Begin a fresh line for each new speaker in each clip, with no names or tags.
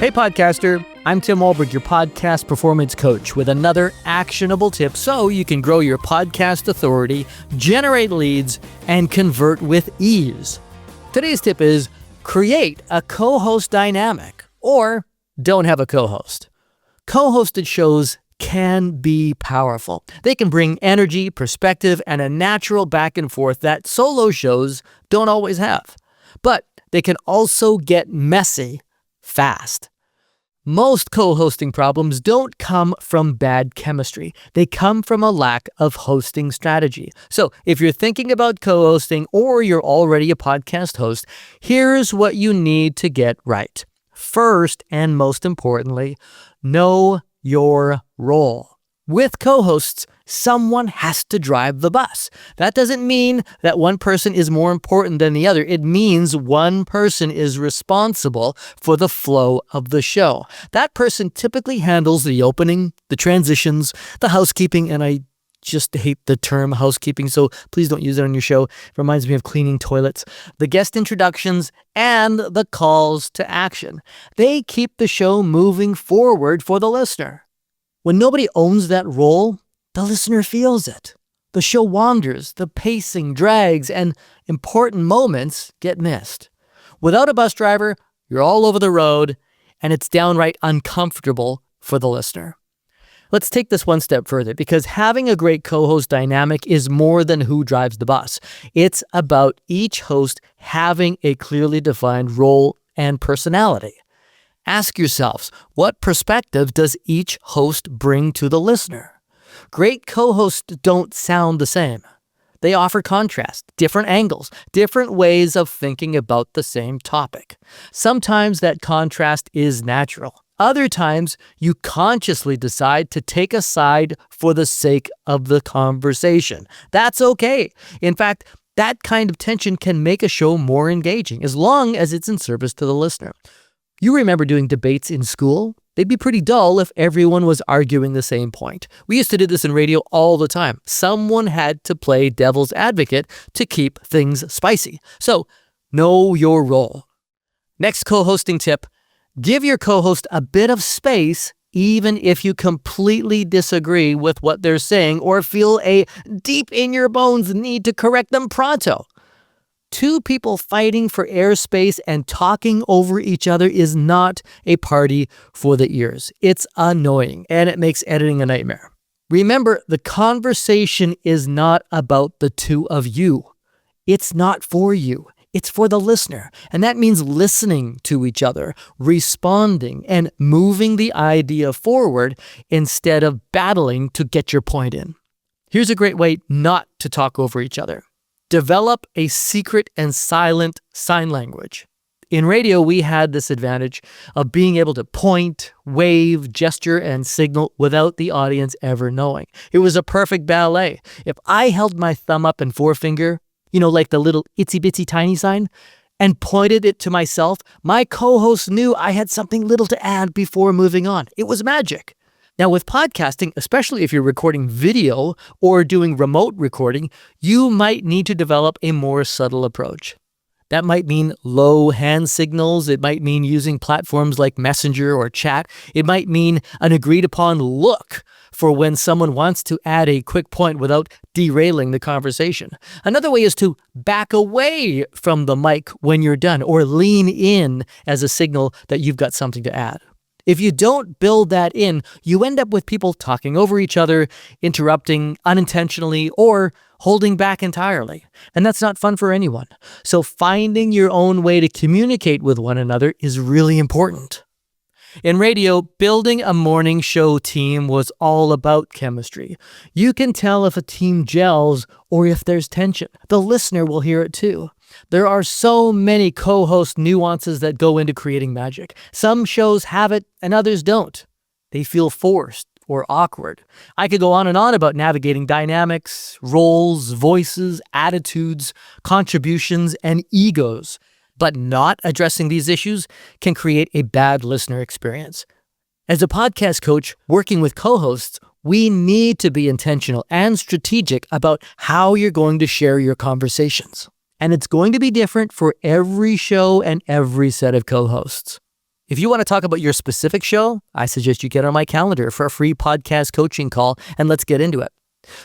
Hey podcaster, I'm Tim Walberg, your podcast performance coach with another actionable tip so you can grow your podcast authority, generate leads, and convert with ease. Today's tip is create a co-host dynamic or don't have a co-host. Co-hosted shows can be powerful. They can bring energy, perspective, and a natural back and forth that solo shows don't always have. But they can also get messy fast. Most co-hosting problems don't come from bad chemistry. They come from a lack of hosting strategy. So if you're thinking about co-hosting or you're already a podcast host, here's what you need to get right. First, and most importantly, know your role. With co-hosts, someone has to drive the bus. That doesn't mean that one person is more important than the other. It means one person is responsible for the flow of the show. That person typically handles the opening, the transitions, the housekeeping, and I just hate the term housekeeping, so please don't use it on your show. It reminds me of cleaning toilets. The guest introductions and the calls to action. They keep the show moving forward for the listener. When nobody owns that role, the listener feels it. The show wanders, the pacing drags, and important moments get missed. Without a bus driver, you're all over the road, and it's downright uncomfortable for the listener. Let's take this one step further, because having a great co-host dynamic is more than who drives the bus. It's about each host having a clearly defined role and personality. Ask yourselves, what perspective does each host bring to the listener? Great co-hosts don't sound the same. They offer contrast, different angles, different ways of thinking about the same topic. Sometimes that contrast is natural. Other times, you consciously decide to take a side for the sake of the conversation. That's okay. In fact, that kind of tension can make a show more engaging, as long as it's in service to the listener. You remember doing debates in school? They'd be pretty dull if everyone was arguing the same point. We used to do this in radio all the time. Someone had to play devil's advocate to keep things spicy. So, know your role. Next co-hosting tip, give your co-host a bit of space even if you completely disagree with what they're saying or feel a deep in your bones need to correct them pronto. Two people fighting for airspace and talking over each other is not a party for the ears. It's annoying, and it makes editing a nightmare. Remember, the conversation is not about the two of you. It's not for you. It's for the listener. And that means listening to each other, responding, and moving the idea forward instead of battling to get your point in. Here's a great way not to talk over each other. Develop a secret and silent sign language. In radio, we had this advantage of being able to point, wave, gesture, and signal without the audience ever knowing. It was a perfect ballet. If I held my thumb up and forefinger, like the little itsy-bitsy tiny sign, and pointed it to myself, my co-host knew I had something little to add before moving on. It was magic. Now, with podcasting, especially if you're recording video or doing remote recording, you might need to develop a more subtle approach. That might mean low hand signals. It might mean using platforms like Messenger or chat. It might mean an agreed-upon look for when someone wants to add a quick point without derailing the conversation. Another way is to back away from the mic when you're done or lean in as a signal that you've got something to add. If you don't build that in, you end up with people talking over each other, interrupting unintentionally, or holding back entirely. And that's not fun for anyone. So finding your own way to communicate with one another is really important. In radio, building a morning show team was all about chemistry. You can tell if a team gels or if there's tension. The listener will hear it too. There are so many co-host nuances that go into creating magic. Some shows have it and others don't. They feel forced or awkward. I could go on and on about navigating dynamics, roles, voices, attitudes, contributions, and egos. But not addressing these issues can create a bad listener experience. As a podcast coach working with co-hosts, we need to be intentional and strategic about how you're going to share your conversations. And it's going to be different for every show and every set of co-hosts. If you want to talk about your specific show, I suggest you get on my calendar for a free podcast coaching call, and let's get into it.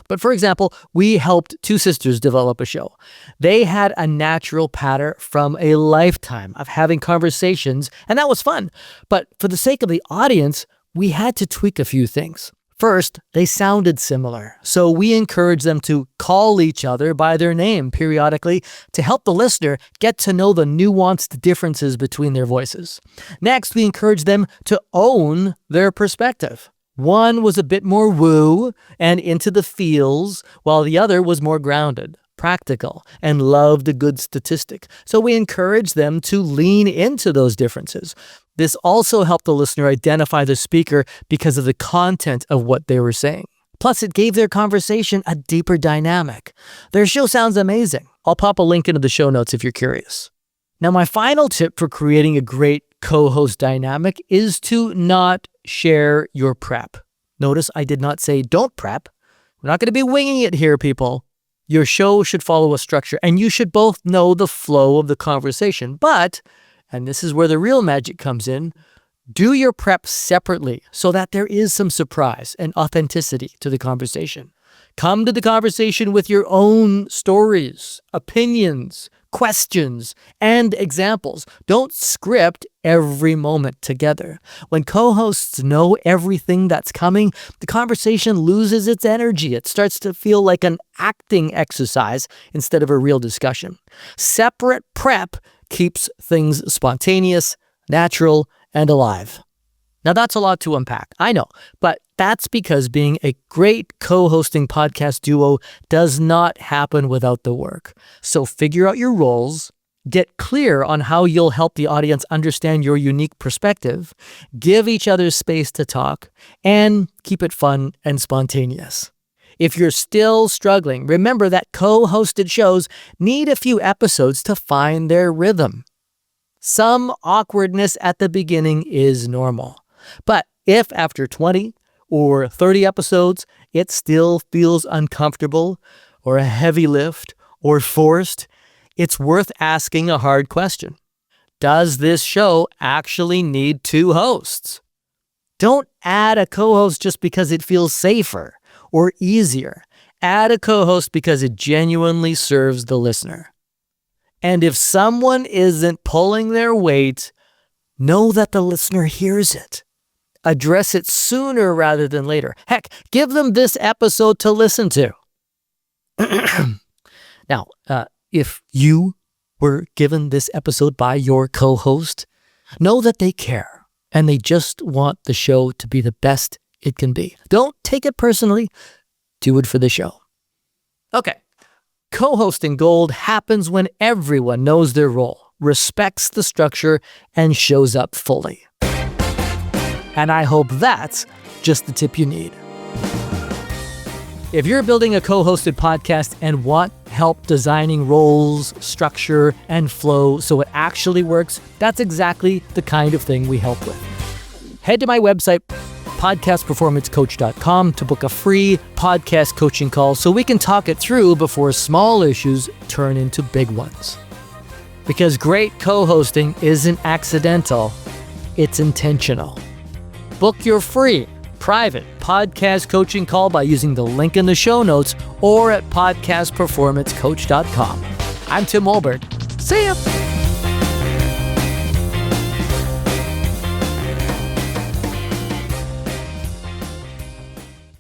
But for example, we helped two sisters develop a show. They had a natural pattern from a lifetime of having conversations, and that was fun. But for the sake of the audience, we had to tweak a few things. First, they sounded similar, so we encouraged them to call each other by their name periodically to help the listener get to know the nuanced differences between their voices. Next, we encouraged them to own their perspective. One was a bit more woo and into the feels, while the other was more grounded, practical, and loved a good statistic. So we encouraged them to lean into those differences. This also helped the listener identify the speaker because of the content of what they were saying. Plus, it gave their conversation a deeper dynamic. Their show sounds amazing. I'll pop a link into the show notes if you're curious. Now, my final tip for creating a great co-host dynamic is to not share your prep. Notice I did not say don't prep. We're not going to be winging it here, people. Your show should follow a structure, and you should both know the flow of the conversation. But, and this is where the real magic comes in, do your prep separately so that there is some surprise and authenticity to the conversation. Come to the conversation with your own stories, opinions, questions, and examples. Don't script every moment together. When co-hosts know everything that's coming, the conversation loses its energy. It starts to feel like an acting exercise instead of a real discussion. Separate prep keeps things spontaneous, natural, and alive. Now that's a lot to unpack, I know, but that's because being a great co-hosting podcast duo does not happen without the work. So figure out your roles, get clear on how you'll help the audience understand your unique perspective, give each other space to talk, and keep it fun and spontaneous. If you're still struggling, remember that co-hosted shows need a few episodes to find their rhythm. Some awkwardness at the beginning is normal. But if after 20 or 30 episodes, it still feels uncomfortable or a heavy lift or forced, it's worth asking a hard question. Does this show actually need two hosts? Don't add a co-host just because it feels safer or easier. Add a co-host because it genuinely serves the listener. And if someone isn't pulling their weight, know that the listener hears it. Address it sooner rather than later. Heck, give them this episode to listen to. Now, if you were given this episode by your co-host, know that they care and they just want the show to be the best it can be. Don't take it personally. Do it for the show. Okay. Co-hosting gold happens when everyone knows their role, respects the structure, and shows up fully. And I hope that's just the tip you need. If you're building a co-hosted podcast and want help designing roles, structure, and flow so it actually works, that's exactly the kind of thing we help with. Head to my website, podcastperformancecoach.com, to book a free podcast coaching call so we can talk it through before small issues turn into big ones. Because great co-hosting isn't accidental, it's intentional. Book your free, private podcast coaching call by using the link in the show notes or at podcastperformancecoach.com. I'm Tim Wolbert. See ya!